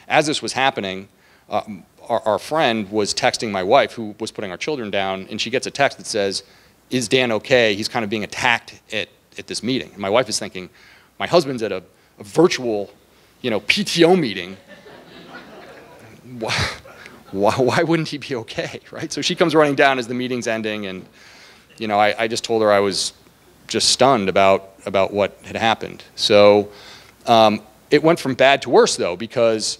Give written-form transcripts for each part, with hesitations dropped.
as this was happening, our friend was texting my wife, who was putting our children down, and she gets a text that says, "Is Dan okay? He's kind of being attacked at this meeting." And my wife is thinking, my husband's at a virtual, PTO meeting. Why wouldn't he be okay, right? So she comes running down as the meeting's ending, and I just told her I was just stunned about what had happened. So it went from bad to worse, though, because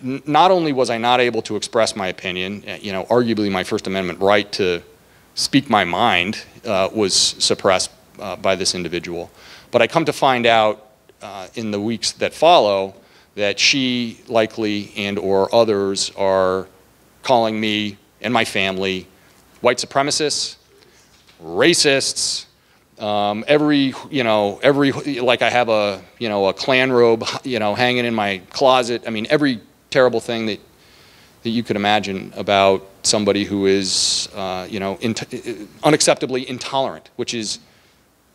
not only was I not able to express my opinion, arguably my First Amendment right to speak my mind was suppressed by this individual, but I come to find out in the weeks that follow that she likely and/or others are calling me and my family white supremacists, racists, like I have a Klan robe, hanging in my closet. I mean, every terrible thing that you could imagine about somebody who is, unacceptably intolerant, which is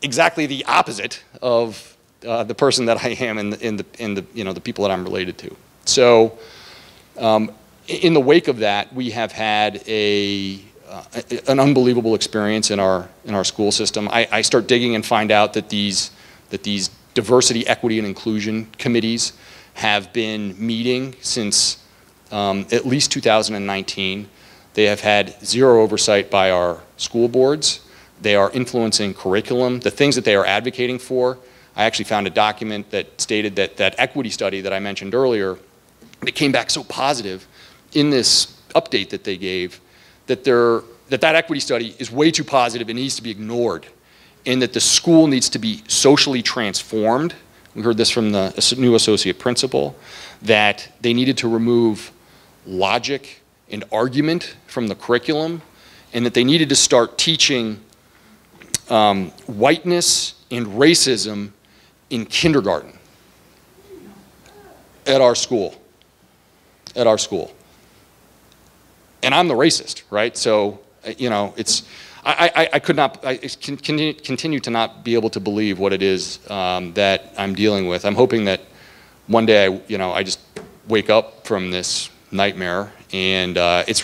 exactly the opposite of the person that I am and the people that I'm related to. So, in the wake of that, we have had an unbelievable experience in our school system. I start digging and find out that these diversity, equity, and inclusion committees have been meeting since at least 2019. They have had zero oversight by our school boards. They are influencing curriculum. The things that they are advocating for, I actually found a document that stated that equity study that I mentioned earlier, that came back so positive in this update that they gave, that equity study is way too positive and needs to be ignored, and that the school needs to be socially transformed. We heard this from the new associate principal, that they needed to remove logic and argument from the curriculum, and that they needed to start teaching whiteness and racism in kindergarten at our school. And I'm the racist, right? So, I continue to not be able to believe what it is that I'm dealing with. I'm hoping that one day, I just wake up from this nightmare, and it's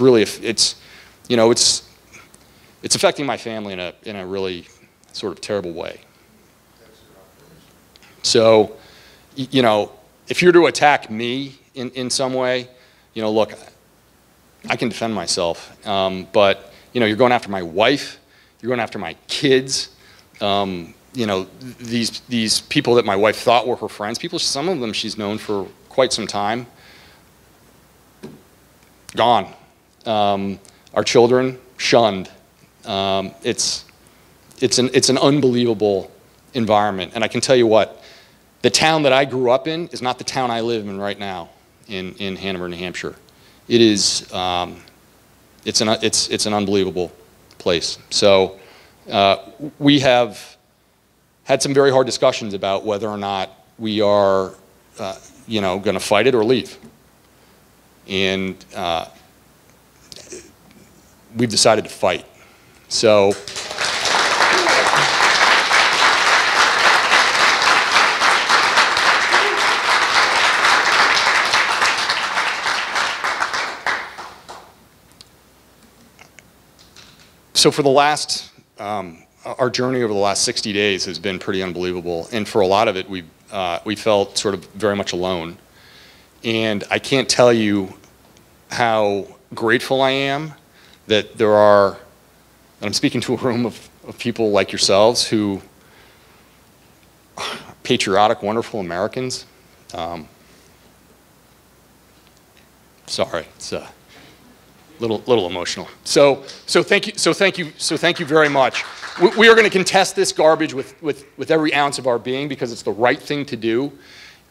affecting my family in a really sort of terrible way. So, if you're to attack me in some way, look, I can defend myself, but you're going after my wife, you're going after my kids, these people that my wife thought were her friends, some of them she's known for quite some time, gone. Our children, shunned. It's an unbelievable environment, and I can tell you what, the town that I grew up in is not the town I live in right now in Hanover, New Hampshire. It is, it's an unbelievable place. So we have had some very hard discussions about whether or not we are, going to fight it or leave. And we've decided to fight. So. So for the last, our journey over the last 60 days has been pretty unbelievable, and for a lot of it, we felt sort of very much alone. And I can't tell you how grateful I am that I'm speaking to a room of people like yourselves who are patriotic, wonderful Americans. Sorry, it's little emotional. So thank you very much. We are going to contest this garbage with every ounce of our being, because it's the right thing to do.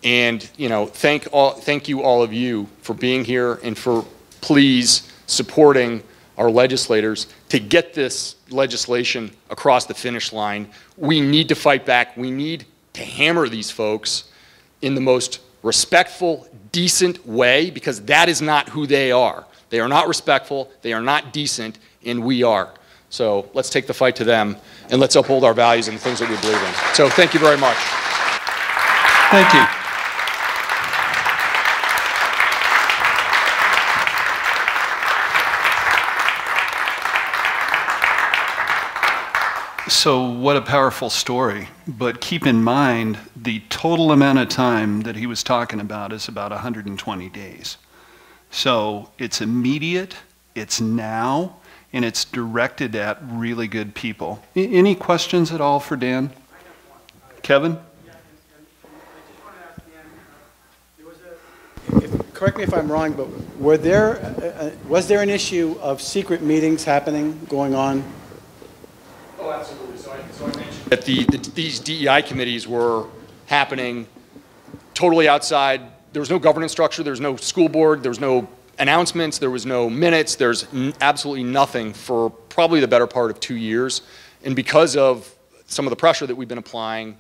And thank you all of you for being here, and for please supporting our legislators to get this legislation across the finish line. We need to fight back. We need to hammer these folks in the most respectful, decent way, because that is not who they are. They are not respectful, they are not decent, and we are. So let's take the fight to them, and let's uphold our values and the things that we believe in. So thank you very much. Thank you. So what a powerful story. But keep in mind, the total amount of time that he was talking about is about 120 days. So it's immediate, it's now, and it's directed at really good people. Any questions at all for Dan? Kevin? Correct me if I'm wrong, but was there an issue of secret meetings happening, going on? Oh, absolutely. So I mentioned that these DEI committees were happening totally outside. There was no governance structure. There was no school board. There was no announcements. There was no minutes. There's absolutely nothing for probably the better part of 2 years. And because of some of the pressure that we've been applying,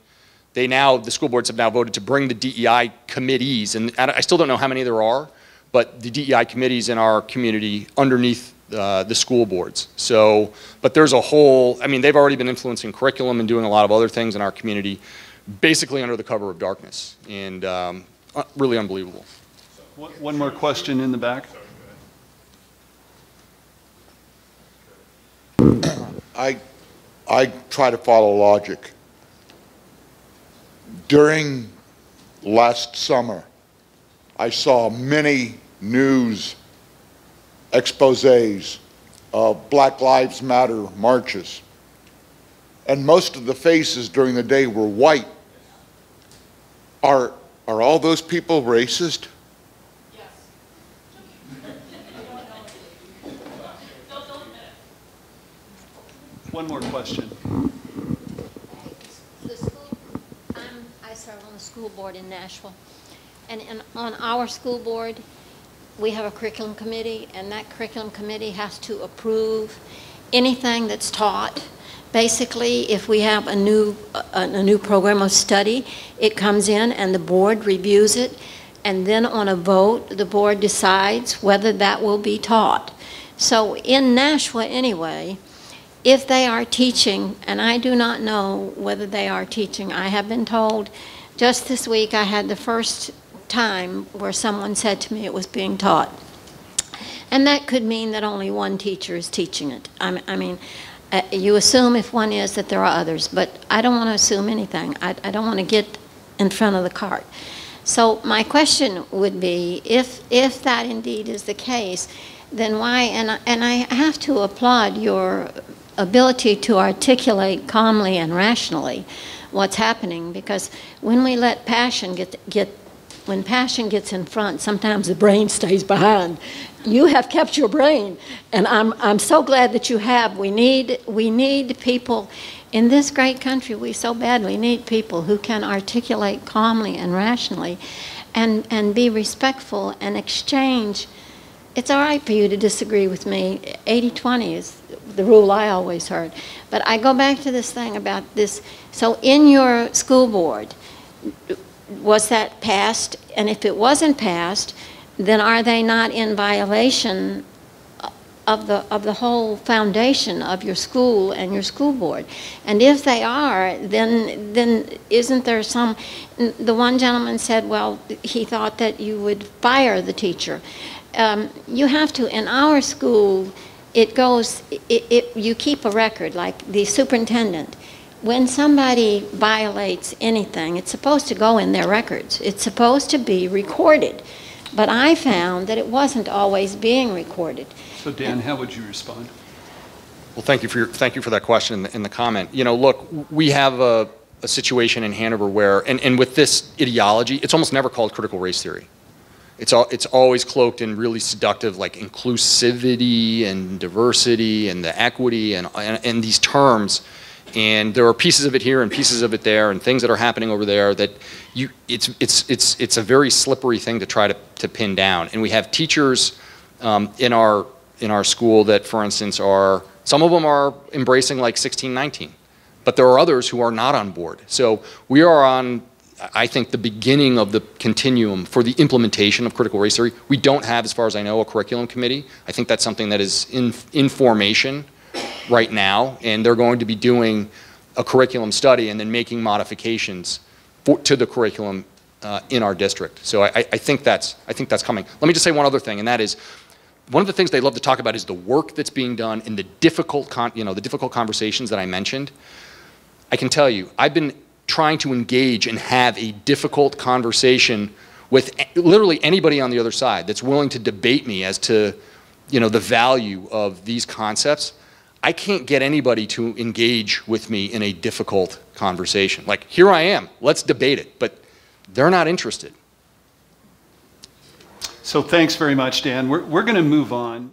the school boards have now voted to bring the DEI committees, and I still don't know how many there are, but the DEI committees in our community underneath the school boards. So, but there's a whole, I mean, they've already been influencing curriculum and doing a lot of other things in our community, basically under the cover of darkness, and really unbelievable. One more question in the back. I try to follow logic. During last summer, I saw many news exposés of Black Lives Matter marches, and most of the faces during the day were white. Are all those people racist? Yes. One more question. I serve on the school board in Nashville, and on our school board, we have a curriculum committee, and that curriculum committee has to approve anything that's taught. Basically, if we have a new program of study, it comes in and the board reviews it, and then on a vote, the board decides whether that will be taught. So in Nashville anyway, if they are teaching, and I do not know whether they are teaching, I have been told just this week I had the first time where someone said to me it was being taught. And that could mean that only one teacher is teaching it. I mean, you assume if one is that there are others, but I don't want to assume anything. I don't want to get in front of the cart. So my question would be, if that indeed is the case, then why, and I have to applaud your ability to articulate calmly and rationally what's happening, because when we let passion when passion gets in front, sometimes the brain stays behind. You have kept your brain, and I'm so glad that you have. We need people in this great country. We so badly need people who can articulate calmly and rationally, and be respectful and exchange. It's all right for you to disagree with me. 80-20 is the rule I always heard. But I go back to this thing about this. So in your school board, was that passed? And if it wasn't passed, then are they not in violation of the whole foundation of your school and your school board? And if they are, then isn't there some? The one gentleman said, well, he thought that you would fire the teacher. You have to, in our school, it goes, you keep a record, like the superintendent. When somebody violates anything, it's supposed to go in their records. It's supposed to be recorded. But I found that it wasn't always being recorded. So Dan, how would you respond? Well, thank you for that question and the comment. You know, look, we have a situation in Hanover where, and with this ideology, it's almost never called critical race theory. It's always cloaked in really seductive, like inclusivity and diversity and the equity and these terms. And there are pieces of it here and pieces of it there and things that are happening over there that it's a very slippery thing to try to pin down. And we have teachers in our school that, for instance, some of them are embracing like 1619, but there are others who are not on board. So we are on, I think, the beginning of the continuum for the implementation of critical race theory. We don't have, as far as I know, a curriculum committee. I think that's something that is in formation right now, and they're going to be doing a curriculum study and then making modifications to the curriculum in our district. So I think that's coming. Let me just say one other thing, and that is, one of the things they love to talk about is the work that's being done and the difficult conversations that I mentioned. I can tell you, I've been trying to engage and have a difficult conversation with literally anybody on the other side that's willing to debate me as to, the value of these concepts. I can't get anybody to engage with me in a difficult conversation. Like, here I am, let's debate it, but they're not interested. So thanks very much, Dan. We're going to move on.